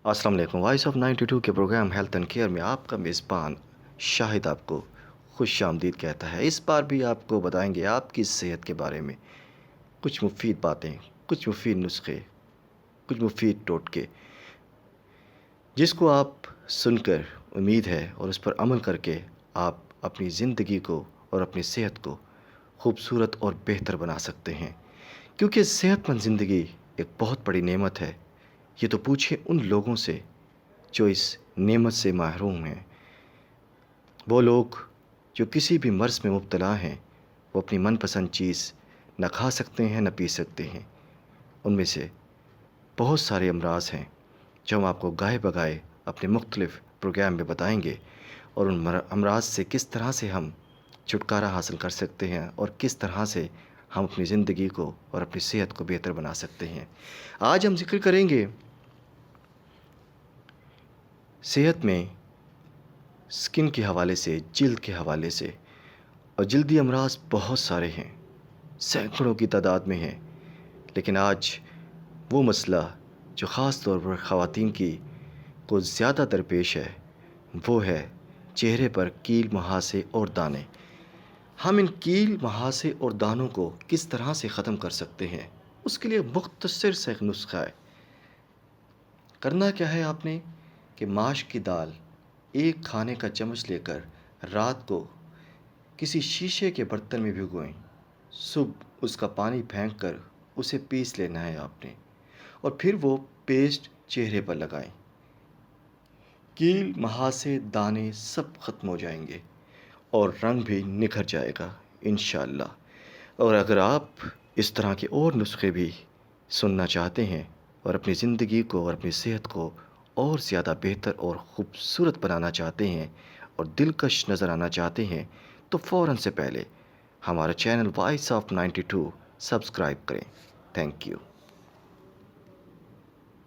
अस्सलाम वालेकुम। Voice of 92 के प्रोग्राम हेल्थ एंड केयर में आपका मेज़बान शाहिद आपको खुश आमदीद कहता है। इस बार भी आपको बताएंगे आपकी सेहत के बारे में कुछ मुफीद बातें, कुछ मुफीद नुस्खे, कुछ मुफीद टोटके, जिसको आप सुनकर उम्मीद है और उस पर अमल करके आप अपनी ज़िंदगी को और अपनी सेहत को खूबसूरत और बेहतर बना सकते हैं। क्योंकि सेहतमंद ज़िंदगी एक बहुत बड़ी नेमत है। ये तो पूछिए उन लोगों से जो इस नेमत से महरूम हैं। वो लोग जो किसी भी मर्ज़ में मुब्तला हैं, वो अपनी मनपसंद चीज़ न खा सकते हैं न पी सकते हैं। उनमें से बहुत सारे अमराज़ हैं जो हम आपको गाहे बगाए अपने मुख्तलिफ़ प्रोग्राम में बताएंगे और उन अमराज से किस तरह से हम छुटकारा हासिल कर सकते हैं और किस तरह से हम अपनी ज़िंदगी को और अपनी सेहत को बेहतर बना सकते हैं। आज हम ज़िक्र करेंगे सेहत में स्किन के हवाले से, जिल्द के हवाले से। और जल्दी अमराज बहुत सारे हैं, सैकड़ों की तादाद में हैं। लेकिन आज वो मसला जो ख़ास तौर पर ख़वातीन की को ज़्यादा दरपेश है, वो है चेहरे पर कील मुहासे और दाने। हम इन कील मुहासे और दानों को किस तरह से ख़त्म कर सकते हैं, उसके लिए मुख्तसर सा एक नुस्खा है। करना क्या है आपने कि माश की दाल एक खाने का चम्मच लेकर रात को किसी शीशे के बर्तन में भिगोएं। सुबह उसका पानी फेंक कर उसे पीस लेना है आपने और फिर वो पेस्ट चेहरे पर लगाएं। कील मुहासे दाने सब ख़त्म हो जाएंगे और रंग भी निखर जाएगा इंशाअल्लाह। और अगर आप इस तरह के और नुस्खे भी सुनना चाहते हैं और अपनी ज़िंदगी को और अपनी सेहत को और ज़्यादा बेहतर और ख़ूबसूरत बनाना चाहते हैं और दिलकश नज़र आना चाहते हैं, तो फ़ौरन से पहले हमारा चैनल वॉइस ऑफ 92 सब्सक्राइब करें। Thank you.